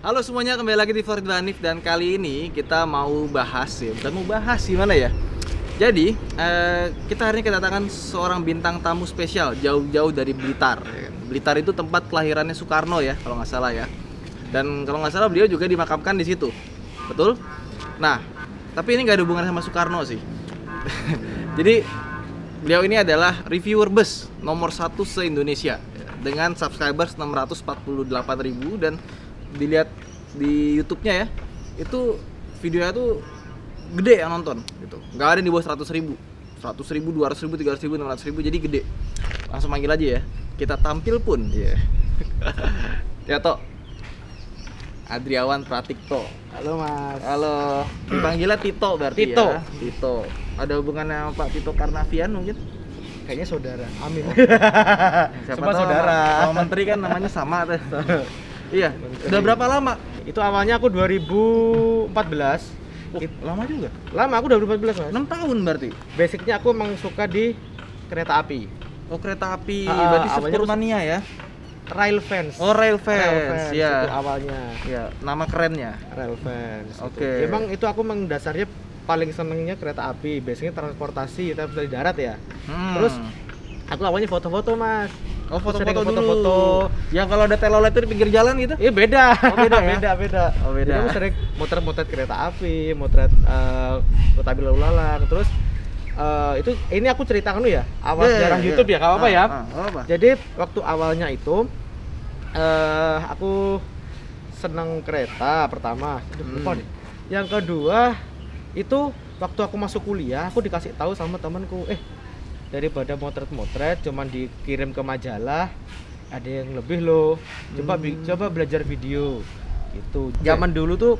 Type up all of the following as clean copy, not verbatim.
Halo semuanya, kembali lagi di Farid Hanif dan kali ini kita mau bahas ya, bukan mau bahas gimana ya. Jadi kita hari ini kedatangan seorang bintang tamu spesial jauh-jauh dari Blitar. Blitar itu tempat kelahirannya Soekarno ya, kalau nggak salah ya. Dan kalau nggak salah beliau juga dimakamkan di situ, betul? Nah, tapi ini nggak ada hubungan sama Soekarno sih. Jadi beliau ini adalah reviewer bus nomor 1 se-Indonesia dengan subscribers 648.000 dan dilihat di YouTube-nya ya, itu videonya tuh gede yang nonton gitu, nggak ada di bawah 100.000, 200.000, 300.000, 600.000, jadi gede. Langsung manggil aja ya, kita tampil pun ya. Ya Tok, Adriawan Pratikto. Halo Mas. Halo, dipanggilnya Tito berarti Tito. ya. Tito. Ada hubungannya sama Pak Tito Karnavian mungkin? Kayaknya saudara. Amin. Siapa Semua tahu saudara. sama menteri kan namanya sama tuh. Iya. Udah berapa lama? Itu awalnya aku 2014. Lama juga. Lama, aku 2014 Mas. 6 tahun berarti. Basicnya aku emang suka di kereta api. Oh, kereta api. Ah, Berarti awalnya Sepur Mania ya. Rail fans. Oh, Rail Rail Fans. fans Ya. itu awalnya. Ya, nama kerennya. Rail fans. Oke. Emang itu aku emang dasarnya paling senengnya kereta api. Biasanya transportasi tapi dari darat ya. Terus aku awalnya foto-foto Mas. Oh, foto-foto Sering dulu. foto-foto. Yang kalau ada telolet itu di pinggir jalan gitu? Iya beda. Oh, beda ya? beda. Oh, beda. Jadi aku sering motret-motret kereta api, motret kereta api lalu lalang. Terus ini aku ceritakan dulu ya, awal sejarah YouTube ya, kalau apa ya. Apa? Jadi waktu awalnya itu aku seneng kereta pertama. Lupa nih. Yang kedua itu waktu aku masuk kuliah, aku dikasih tahu sama temanku, daripada motret-motret cuman dikirim ke majalah, ada yang lebih loh. Coba belajar video gitu. Zaman dulu tuh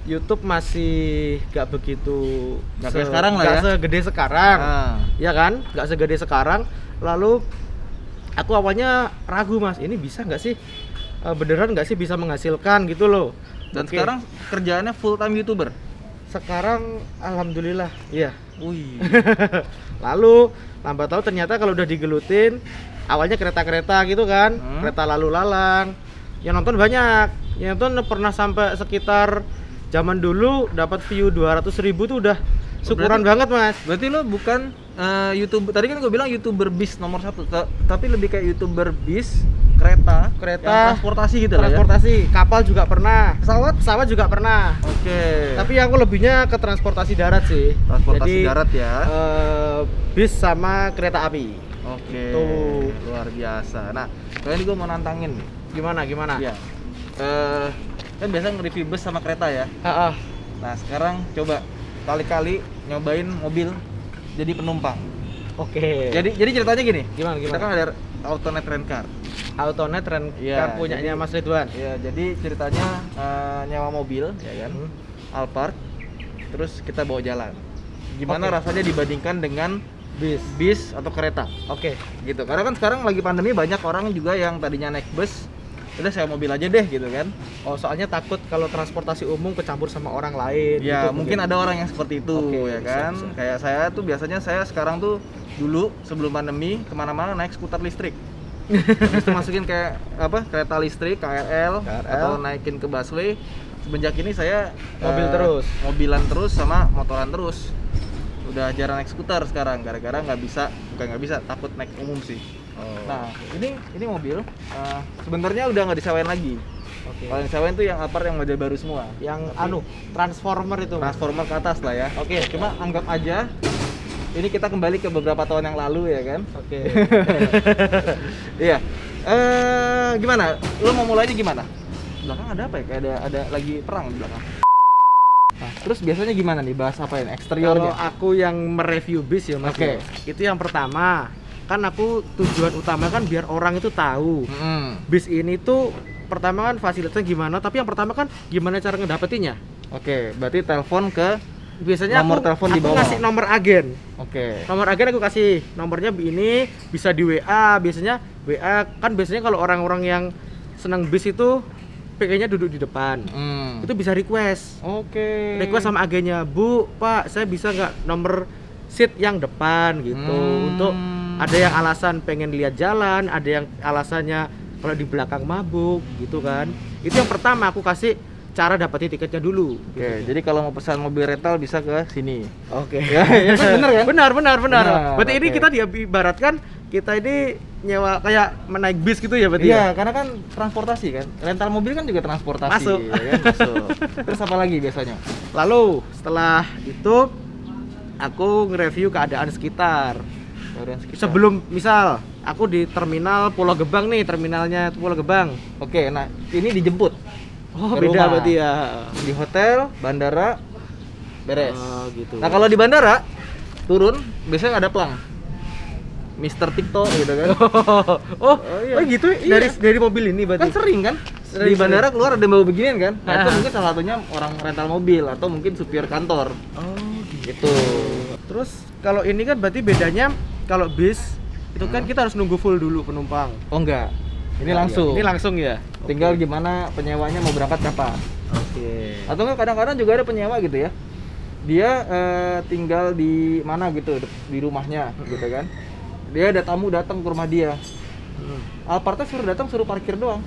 YouTube masih gak begitu Gak kayak sekarang lah ya. Gak segede sekarang. Ya kan? Gak segede sekarang. Lalu aku awalnya ragu Mas, ini bisa nggak sih? Beneran nggak sih bisa menghasilkan gitu loh. Dan Oke. sekarang kerjaannya full time YouTuber. Sekarang alhamdulillah, iya. Wih. Lalu lambat tahu ternyata kalau udah digelutin, awalnya kereta-kereta gitu kan, kereta lalu lalang, yang nonton banyak. Yang nonton pernah sampai sekitar zaman dulu dapat view 200.000 tuh udah syukuran banget Mas. Berarti lo bukan YouTuber, tadi kan gue bilang YouTuber bis nomor 1, tapi lebih kayak YouTuber bis, kereta, yang transportasi gitu lah ya. Transportasi, kapal juga pernah, Pesawat? pesawat juga pernah. Oke. Tapi aku lebihnya ke transportasi darat sih. Transportasi Jadi, darat ya. Bis sama kereta api. Oke. Tuh. Luar biasa. Nah, kali ini gue mau nantangin nih. Gimana? Iya. Kan biasa nge-review bus sama kereta ya. Nah, sekarang coba kali-kali nyobain mobil jadi penumpang. Oke. Jadi ceritanya gini. Gimana? Kita kan ada Autonet Rent Car. Autonet Rent Iya, Car punyanya jadi- Mas Ridwan. Ya, jadi ceritanya nyewa mobil, ya kan? Alphard. Terus kita bawa jalan. Gimana Oke. rasanya dibandingkan dengan bis atau kereta? Oke. Gitu. Karena kan sekarang lagi pandemi, banyak orang juga yang tadinya naik bus, udah saya mobil aja deh gitu kan. Oh, soalnya takut kalau transportasi umum kecampur sama orang lain. Ya, gitu, mungkin ada orang yang seperti itu. Oke, ya bisa, kan. bisa. Kayak saya tuh biasanya sekarang tuh dulu sebelum pandemi kemana-mana naik skuter listrik. Habis itu masukin kayak apa, kereta listrik, KRL, atau naikin ke busway. Semenjak ini saya mobilan terus sama motoran terus. Udah jarang naik skuter sekarang gara-gara bukan nggak bisa, takut naik umum sih. Nah, ini mobil sebenarnya udah nggak disewain lagi. Oke. Kalau yang disewain tuh yang Alphard yang model baru semua. Yang transformer itu. Mas. Transformer ke atas lah ya. Oke. Cuma anggap aja ini kita kembali ke beberapa tahun yang lalu ya kan. Oke. Iya. Gimana? Lo mau mulainya gimana? Belakang ada apa ya? Kayak ada lagi perang di belakang. Nah, terus biasanya gimana nih, bahas apa ini? Kalau Eksteriornya? aku yang mereview bis ya Mas. Oke. Itu yang pertama. Kan aku tujuan utama kan biar orang itu tahu. Bis ini tuh pertama kan fasilitasnya gimana, tapi yang pertama kan gimana cara ngedapetinnya. Oke, berarti telepon ke Biasanya nomor telepon di aku bawah. ngasih nomor agen. Oke. Nomor agen aku kasih nomornya ini, bisa di WA. Biasanya WA kan biasanya kalau orang-orang yang senang bis itu pengennya duduk di depan. Itu bisa request. Oke. Request sama agennya, "Bu, Pak, saya bisa nggak nomor seat yang depan gitu." Untuk ada yang alasan pengen lihat jalan, ada yang alasannya kalau di belakang mabuk gitu kan. Itu yang pertama aku kasih cara dapetin tiketnya dulu. Oke, jadi kalau mau pesan mobil rental bisa ke sini. Oke. Ya, ya kan, bener kan? Benar. Benar, Berarti ini oke. kita diibaratkan kita ini nyewa kayak menaik bis gitu ya berarti Iya, ya? karena kan transportasi kan. Rental mobil kan juga transportasi. Masuk. Ya kan? Masuk. Terus apa lagi biasanya? Lalu setelah itu aku nge-review keadaan sekitar. Sebelum misal aku di terminal Pulau Gebang nih, terminalnya Pulau Gebang. Oke, nah ini dijemput. Oh, Ke beda rumah. berarti ya. Di hotel, bandara, beres. Oh, gitu. Nah kalau di bandara turun biasanya ada pelang. Mister TikTok gitu kan. Oh, iya. oh gitu. Iya. Dari mobil ini berarti. Kan sering kan? Di Sering. bandara keluar ada yang bawa beginian kan? Nah, itu Ah. mungkin salah satunya orang rental mobil atau mungkin supir kantor. Oh, Gitu. Terus kalau ini kan berarti bedanya kalau bis itu kan kita harus nunggu full dulu penumpang. Oh enggak. Ini langsung. Ini langsung ya. Tinggal gimana penyewanya mau berangkat kapan. Oke. Atau enggak kadang-kadang juga ada penyewa gitu ya. Dia tinggal di mana gitu di rumahnya gitu kan. Dia ada tamu datang ke rumah dia. Alphardnya suruh datang suruh parkir doang.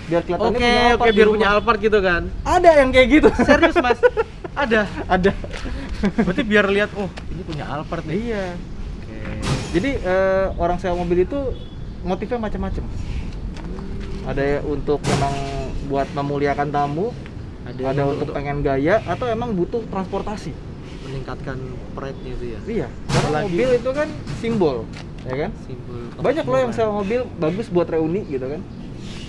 Biar kelihatannya Oke, punya Alphard oke di biar rumah. punya Alphard gitu kan. Ada yang kayak gitu. Serius, Mas? Ada. Ada. Berarti biar lihat oh, ini punya Alphard nih. Iya. Oke. Jadi orang sewa mobil itu motifnya macam-macam. Ada untuk memang buat memuliakan tamu, ada untuk pengen gaya atau emang butuh transportasi. meningkatkan pride-nya itu ya. Iya. Karena Apalagi- mobil itu kan simbol, ya kan? Simbol Banyak loh yang kemakmuran. sewa mobil bagus buat reuni gitu kan.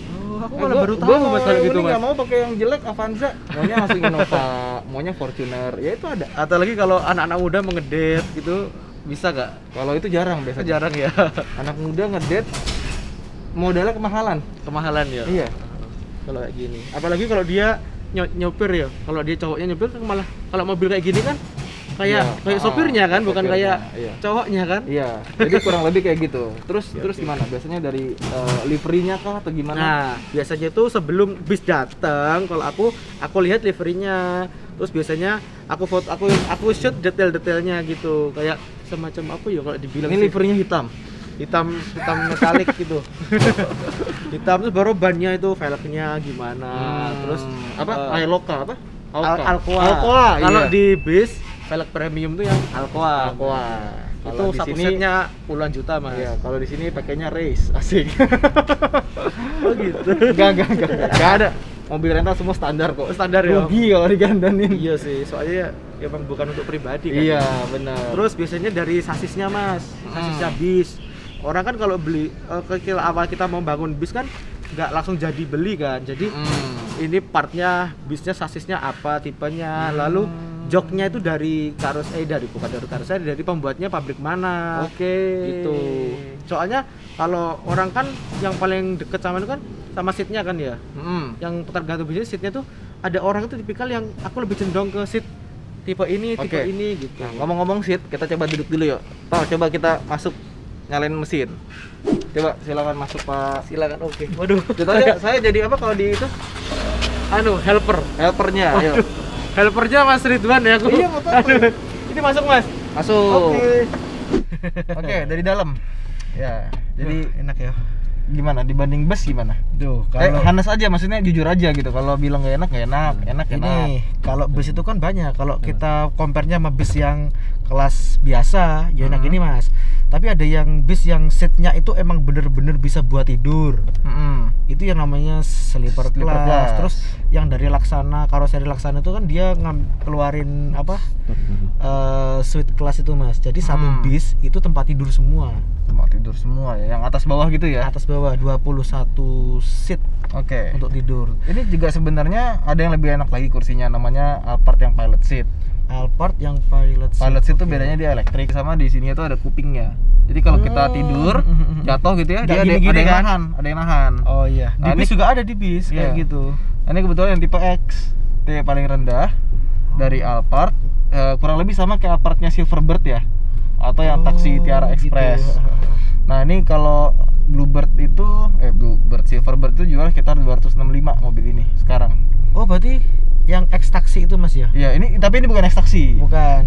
Oh, aku Eh, malah gua- baru gua tahu mau Mas kalau gitu, reuni Mas. nggak mau pakai yang jelek Avanza, maunya langsung Innova, maunya Fortuner, ya itu ada. Atau lagi kalau anak-anak muda mengedet gitu bisa nggak? Kalau itu jarang biasanya. Jarang ya. Anak muda ngedate modalnya kemahalan. Kemahalan ya. Iya. Kalau kayak gini. Apalagi kalau dia nyopir ya. Kalau dia cowoknya nyopir kan malah kalau mobil kayak gini kan kayak Iya. kayak sopirnya kan, bukan Sopirnya, kayak iya. cowoknya kan. Iya. Jadi kurang lebih kayak gitu. Terus Oke, terus oke. gimana? Biasanya dari liverynya kah atau gimana? Nah, biasanya tuh sebelum bis datang, kalau aku lihat liverynya. Terus biasanya aku foto, aku shoot detail-detailnya gitu. Kayak semacam apa ya kalau dibilang Ini sih? liverynya hitam. hitam metalik gitu. Hitam terus baru bannya itu velgnya gimana. Terus apa? Iloka apa? Alcoa. Alcoa, Kalau iya. di bis velg premium tuh yang Alcoa. Alcoa. Itu Kalau di satu sini setnya puluhan juta, Mas. Iya, kalau di sini pakainya race, asik. Oh gitu. Enggak ada. Mobil rental semua standar kok. Standar ya? Rugi kalau digandanin. Iya sih, soalnya emang bukan untuk pribadi kan. Iya, benar. Terus biasanya dari sasisnya, Mas. Sasisnya bis. Orang kan kalau beli awal kita mau bangun bis kan nggak langsung jadi beli kan. Jadi ini partnya bisnya sasisnya apa tipenya, lalu joknya itu dari bukan dari karoseri, dari pembuatnya pabrik mana. Oke. Gitu. Soalnya kalau orang kan yang paling deket sama itu kan sama seatnya kan ya. Yang tergantung bisnis seatnya tuh ada orang itu tipikal yang aku lebih cenderung ke seat tipe ini, tipe Oke. ini gitu. Nah, ngomong-ngomong seat, kita coba duduk dulu yuk. Pak, coba kita masuk nyalain mesin. Coba silakan masuk, Pak. Silakan. Oke. Waduh. Contohnya saya jadi apa kalau di itu? Helper. Helpernya, ayo. Waduh. Helpernya Mas Ridwan ya aku. Iya, nggak apa-apa. Aduh. Ini masuk, Mas. Masuk. Oke, dari dalam. Ya, jadi enak ya. gimana dibanding bus gimana? Duh, Hanes aja, maksudnya jujur aja gitu. Kalau bilang nggak enak, enak. ini kalau bus itu kan banyak. Kalau kita compare-nya sama bus yang kelas biasa, ya enak ini, Mas. Tapi ada yang bis yang seatnya itu emang bener-bener bisa buat tidur. Itu yang namanya sleeper class. Terus yang dari Laksana, karoseri Laksana itu kan dia keluarin apa? Suite class itu, Mas. Jadi satu bis itu tempat tidur semua. Tempat tidur semua ya, yang atas bawah gitu ya. Atas bawah 21 seat Oke. untuk tidur. Ini juga sebenarnya ada yang lebih enak lagi kursinya, namanya Alphard yang pilot seat. Alphard yang pilot seat. Pilot seat itu Oke. bedanya dia elektrik, sama di sini itu ada kupingnya. Jadi kalau kita tidur jatuh gitu ya, Nggak dia ada gini-gini yang kan? nahan, ada yang nahan. Oh iya, di Nah, bis ini- juga ada di bis kayak Iya. gitu. Nah, ini kebetulan yang tipe X, itu yang paling rendah dari Alphard, kurang lebih sama kayak Alphardnya Silverbird ya, atau yang taksi Tiara Express. Gitu. Nah ini kalau Bluebird itu, Bluebird Silverbird itu jual sekitar 265 mobil ini sekarang. Oh berarti yang X taksi itu, Mas ya? Iya, ini tapi ini bukan X taksi. Bukan.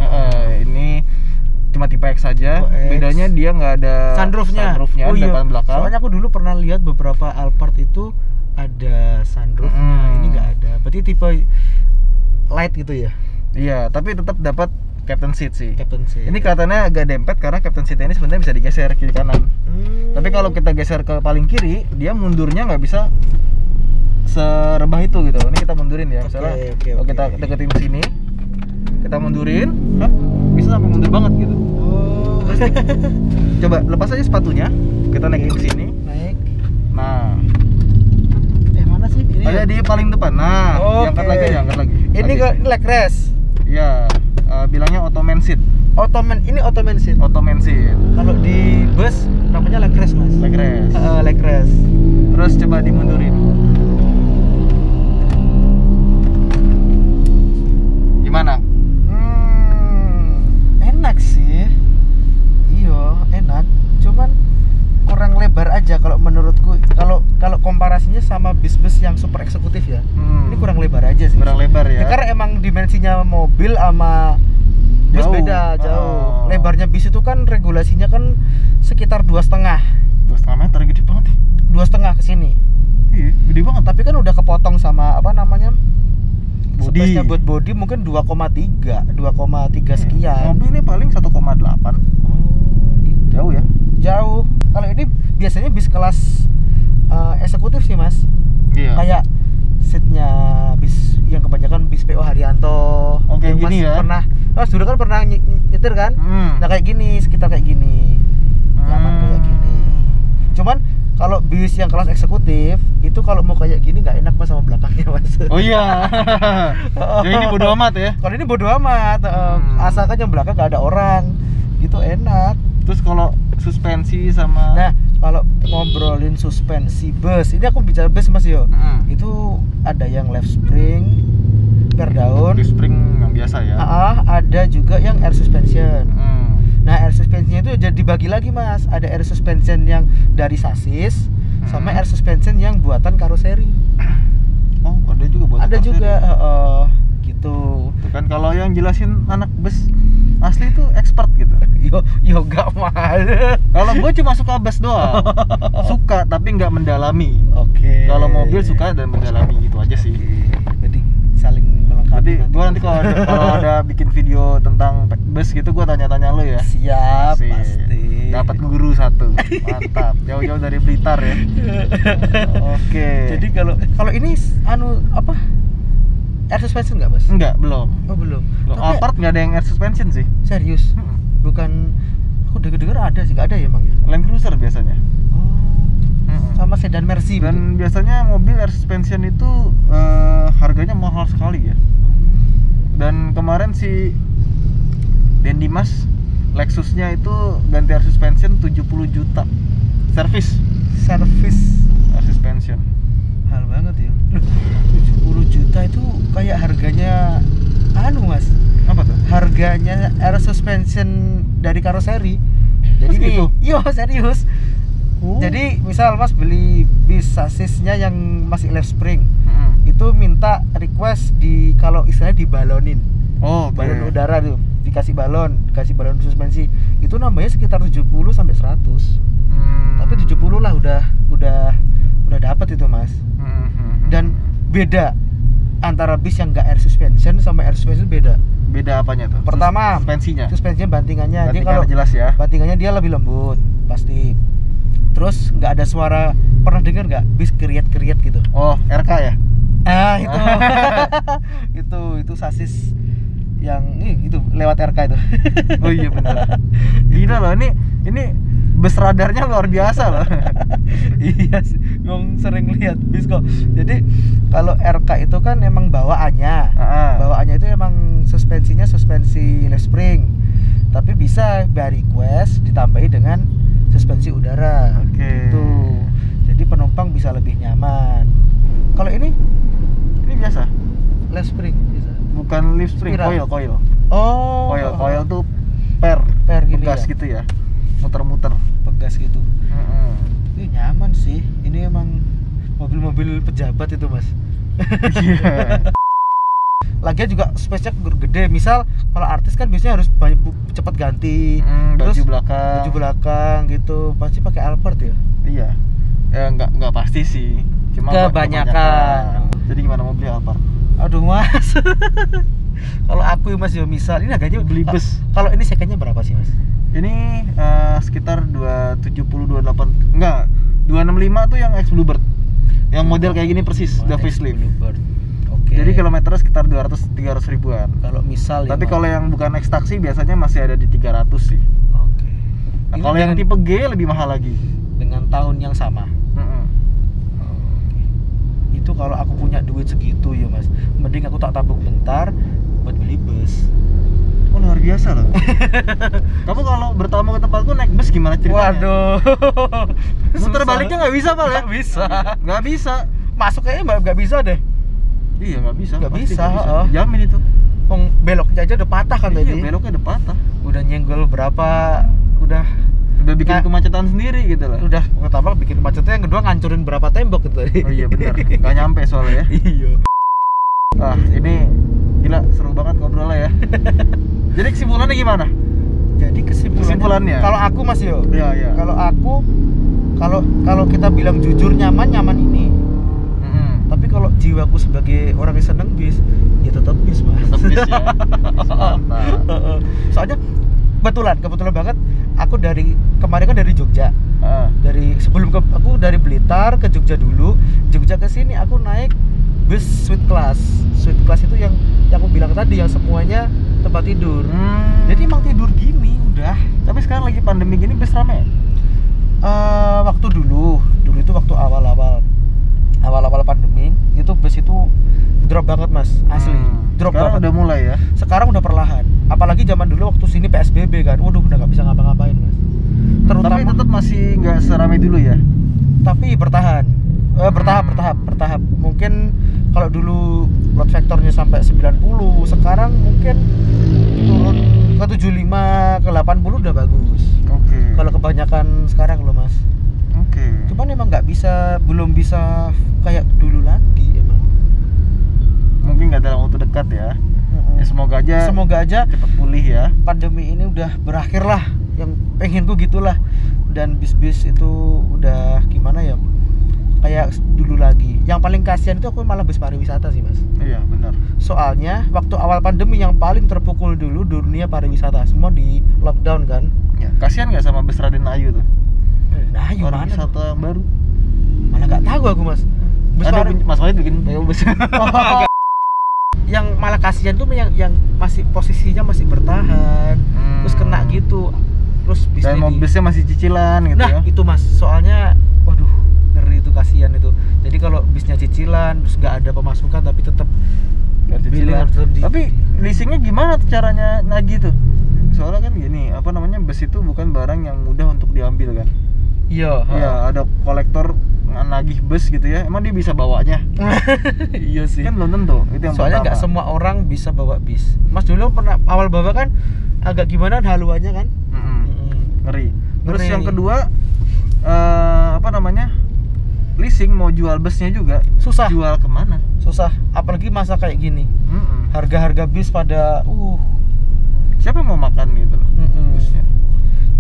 Ini cuma tipe X saja. Oh, X. Bedanya dia nggak ada Sunroofnya. Oh, iya. depan belakang. Soalnya aku dulu pernah lihat beberapa Alphard itu ada sunroofnya, ini nggak ada. Berarti tipe light gitu ya? Iya, tapi tetap dapat captain seat sih. Captain seat. Ini kelihatannya agak dempet karena captain seat ini sebenarnya bisa digeser kiri kanan. Tapi kalau kita geser ke paling kiri, dia mundurnya nggak bisa serebah itu gitu. Ini kita mundurin ya, misalnya kalau kita deketin sini, kita mundurin, bisa sampai mundur banget gitu. Oh. Coba lepas aja sepatunya, kita naikin ke sini. Naik. Nah, Mana sih? Ini ada di paling depan. Nah, angkat lagi ya, angkat lagi. Ini leg rest. Iya, bilangnya Ottoman seat. Ini Ottoman seat. Ottoman seat. Kalau di bus namanya leg rest, Mas. Leg rest. Leg rest. Terus coba dimundurin. Gimana? Enak sih. Iya, enak. Cuman kurang lebar aja kalau menurutku. Kalau komparasinya sama bis-bis yang super eksekutif ya. Ini kurang lebar aja sih. Kurang lebar ya. Karena emang dimensinya mobil sama bus beda jauh. Lebarnya bis itu kan regulasinya kan sekitar 2,5 meter, gede banget. 2,5 ke sini. Iya, gede banget. Tapi kan udah kepotong sama apa namanya? Body. Space-nya buat body mungkin 2,3 sekian. Mobil ini paling 1,8. Gitu. Jauh ya? Jauh. Kalau ini biasanya bis kelas eksekutif sih, Mas. Iya. Kayak seatnya bis yang kebanyakan bis PO Haryanto. Oke, Yang gini Mas ya. Mas dulu kan pernah nyetir kan? Nah kayak gini, sekitar kayak gini. Nyaman kayak gini. Cuman kalau bis yang kelas eksekutif itu kalau mau kayak gini nggak enak Mas sama belakangnya, Mas. Oh iya. Ya ini bodo amat ya. Kalau ini bodo amat, asalkan yang belakang nggak ada orang, gitu enak. Terus kalau suspensi sama Nah, kalau ngobrolin suspensi bus, ini aku bicara bus Mas yo. Itu ada yang left spring, per daun, di spring yang biasa ya. Ada juga yang air suspension. Nah, air suspensionnya itu jadi dibagi lagi Mas. Ada air suspension yang dari sasis, sama air suspension yang buatan karoseri. Oh, ada juga buatan Ada karoseri. juga, gitu. Tuh kan kalau yang jelasin anak bus asli itu expert gitu. Yo gak mal. Kalau gue cuma suka bus doang. Suka tapi nggak mendalami. Oke. Kalau mobil suka dan mendalami gitu aja sih. Jadi saling melengkapi. Nanti gue nanti kalau ada bikin video tentang bus gitu gue tanya-tanya lo ya. Siap, Sip. pasti. Dapat guru satu. Mantap. Jauh-jauh dari Blitar ya. Oke. Jadi kalau ini apa? Air suspension nggak, Mas? Enggak, belum. Oh, belum. Alphard nggak ada yang air suspension sih. Serius? Bukan, aku denger ada sih, nggak ada ya, Bang ya? Land Cruiser biasanya. Sama sedan Mercy. Dan biasanya mobil air suspension itu harganya mahal sekali ya. Dan kemarin si Den Dimas Lexusnya itu ganti air suspension 70 juta. Servis air suspension. Mahal banget ya. 70 juta itu kayak harganya Mas. Apa tuh? Harganya air suspension dari karoseri. Jadi gitu? Iya, serius. Jadi misal Mas beli bis sasisnya yang masih left spring, itu minta request kalau istilahnya dibalonin. Balon udara tuh, dikasih balon suspensi. Itu nambahnya sekitar 70 sampai 100. Tapi 70 lah udah dapat itu, Mas. Dan beda antara bis yang nggak air suspension sama air suspension beda. Beda apanya tuh? Pertama, suspensinya bantingannya. Dia kalau jelas ya. Bantingannya dia lebih lembut, pasti. Terus nggak ada suara, pernah dengar nggak bis kriat-kriat gitu? Oh, RK ya? Itu. itu sasis yang itu lewat RK itu. Oh iya benar. Gila loh, ini bus radarnya luar biasa loh. Iya sih, Gong sering lihat bis kok. Jadi kalau RK itu kan emang bawaannya itu emang suspensinya suspensi left spring. Tapi bisa by request ditambahi dengan suspensi udara. Gitu. Jadi penumpang bisa lebih nyaman. Kalau ini biasa. Left spring bisa. Bukan lift spring, Spiral. coil. Oh. Coil tuh per gini pegas ya? gitu ya. Muter-muter. Pegas gitu. Ini nyaman sih. Ini emang mobil-mobil pejabat itu, Mas. Iya. lagian juga space-nya gede. Misal kalau artis kan biasanya harus cepet ganti, baju terus belakang. baju belakang gitu, pasti pakai Alphard ya. Iya. Ya nggak pasti sih. Cuma Kebanyakan. Jadi gimana mau beli Alphard? Aduh mas, kalau aku mas ya misal ini harganya Beli bus. Kalau ini secondnya berapa sih mas? Ini sekitar 270 28. Enggak, 265 tuh yang X Bluebird. Yang model kayak gini persis, udah facelift. Oke. Jadi kilometernya sekitar 200-300 ribuan. Kalau misal ya. Tapi kalau yang bukan X taksi biasanya masih ada di 300 sih. Oke. Nah, Ini kalau yang dengan- tipe G lebih mahal lagi. dengan tahun yang sama. Mm-mm. Itu kalau aku punya duit segitu ya mas, mending aku tak tabung bentar buat beli bus. Oh luar biasa loh. Kamu kalau bertamu ke tempatku naik bus gimana ceritanya? Waduh. Muter baliknya nggak bisa Pak ya? Nggak bisa. Nggak bisa. Masuk kayaknya nggak bisa deh. Iya nggak bisa. Nggak pasti bisa, nggak oh. Jamin itu. Beloknya aja udah patah kan Iya tadi. beloknya udah patah. Udah nyenggol berapa, udah Bikin Nggak. kemacetan sendiri gitu loh. pertama bikin macetnya, yang kedua ngancurin berapa tembok gitu tadi. Oh iya benar. Nggak nyampe soalnya ya. Iya. Ah ini gila seru banget ngobrolnya ya. Jadi kesimpulannya gimana? Jadi Kesimpulannya? kalau aku mas yo, Iya iya. kalau aku kalau kita bilang jujur nyaman ini. Tapi kalau jiwaku sebagai orang yang seneng bis, ya tetap bis mas. Tetap bis ya. Mantap. Soalnya kebetulan banget aku dari kemarin kan dari Jogja. Dari sebelum aku dari Blitar ke Jogja dulu, Jogja ke sini aku naik bus suite class. Suite class itu yang aku bilang tadi, yang semuanya tempat tidur. Jadi emang tidur gini udah. Tapi sekarang lagi pandemi gini bus rame. Waktu dulu itu waktu awal-awal pandemi itu bus itu drop banget mas, asli drop Sekarang banget. udah mulai ya. Sekarang udah perlahan, apalagi zaman dulu waktu sini PSBB kan, waduh udah nggak bisa ngapa-ngapain mas. Tapi tetap masih nggak seramai dulu ya. Tapi bertahan, bertahap. Mungkin kalau dulu load factornya sampai 90, sekarang mungkin turun ke 75, ke 80 udah bagus. Oke. Kalau kebanyakan sekarang loh mas. Oke. Cuman emang belum bisa kayak dulu lagi emang. Mungkin nggak dalam waktu dekat ya. Ya semoga aja cepat pulih ya. Pandemi ini udah berakhir lah, yang pengenku gitulah. Dan bis-bis itu udah gimana ya, kayak dulu lagi. Yang paling kasihan itu aku malah bis pariwisata sih mas. Iya benar. Soalnya waktu awal pandemi yang paling terpukul dulu dunia pariwisata, semua di lockdown kan. Ya, kasihan nggak sama bus Raden Ayu tuh? Nah Orang gimana, wisata yang baru. malah nggak tahu aku mas. Mas Wahid bikin PO bus. Yang malah kasihan tuh yang masih posisinya masih bertahan, terus kena gitu, terus bisnya Dan bisnya masih cicilan gitu nah ya. itu mas, soalnya waduh ngeri itu, kasihan itu. Jadi kalau bisnya cicilan terus nggak ada pemasukan tapi tetap Nggak cicilan. billing harus tetap Tapi leasingnya gimana tuh caranya nagih tuh? Soalnya kan gini, apa namanya, bus itu bukan barang yang mudah untuk diambil kan. iya. Iya, ada kolektor nagih bus gitu ya. Emang dia bisa bawanya? Iya sih, Kan belum tentu. Itu yang soalnya nggak pertama. semua orang bisa bawa bis. Mas dulu pernah awal bawa kan agak gimana haluannya kan. Ngeri. Terus Ngeri. yang kedua apa namanya, leasing mau jual busnya juga Susah. jual kemana? Susah, apalagi masa kayak gini, Mm-mm. harga-harga bis pada Siapa yang mau makan gitu loh busnya?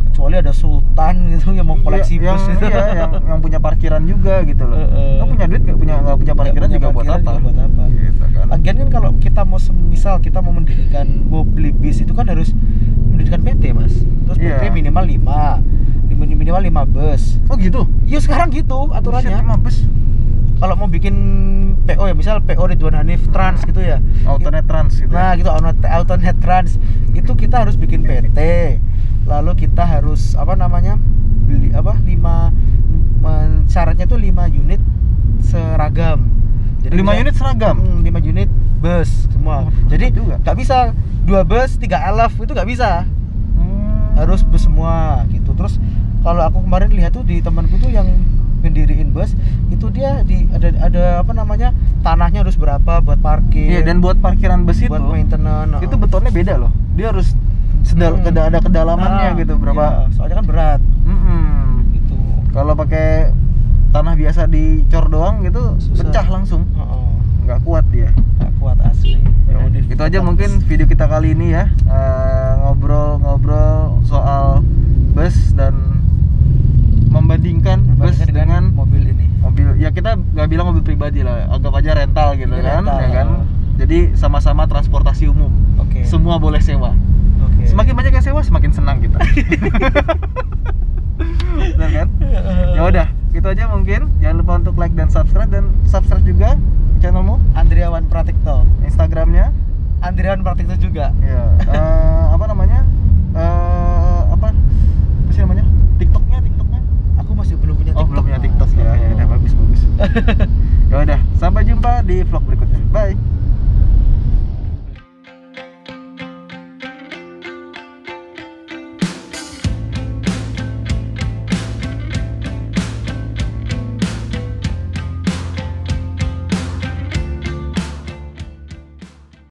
kecuali ada sultan gitu yang mau koleksi Iya, bus gitu. yang punya parkiran juga gitu loh. Lo punya duit nggak punya parkiran Nggak juga punya buat parkiran apa? juga buat apa. Gitu kan. Lagian kan kalau kita misal kita mau beli bis itu kan harus mendirikan PT mas. Terus Iya. PT minimal 5 bus. Oh gitu. Iya sekarang gitu aturannya. Shit, 5 bus. Kalau mau bikin PO ya, misal PO Ridwan Hanif Trans gitu ya. Alternate trans gitu. Nah gitu, alternate trans itu kita harus bikin PT. Lalu kita harus beli 5 syaratnya tuh 5 unit seragam. Jadi 5 unit seragam. 5 unit bus semua. Oh, Jadi juga. nggak bisa 2 bus 3 alaf, itu nggak bisa. Harus bus semua gitu. Terus kalau aku kemarin lihat tuh di temanku tuh yang ngediriin bus itu, dia ada tanahnya harus berapa buat parkir. Iya, dan buat parkiran bus buat maintenance. itu betonnya beda loh. Dia harus ada kedalamannya gitu berapa. Iya, soalnya kan berat gitu. Kalau pakai tanah biasa dicor doang gitu Susah. pecah langsung. Heeh. Nggak kuat dia. Nggak kuat asli. Ya udah Itu aja mungkin video kita kali ini ya, ngobrol-ngobrol soal bus dan membandingkan bus dengan mobil ini. mobil. Ya kita nggak bilang mobil pribadi lah, anggap aja rental gitu kan, Rental. ya kan. Jadi sama-sama transportasi umum. Oke. Semua boleh sewa. Oke. Semakin banyak yang sewa, semakin senang kita. Benar kan? Ya udah, gitu aja mungkin. Jangan lupa untuk like dan subscribe juga channelmu, Andriawan Pratikto. Instagramnya. Andriawan Pratikto juga. Ya, apa namanya? Apa sih namanya? TikToknya? Aku masih belum punya Oh, TikTok. belum punya TikTok ya. Ya udah bagus. Ya udah, sampai jumpa di vlog berikutnya. Bye.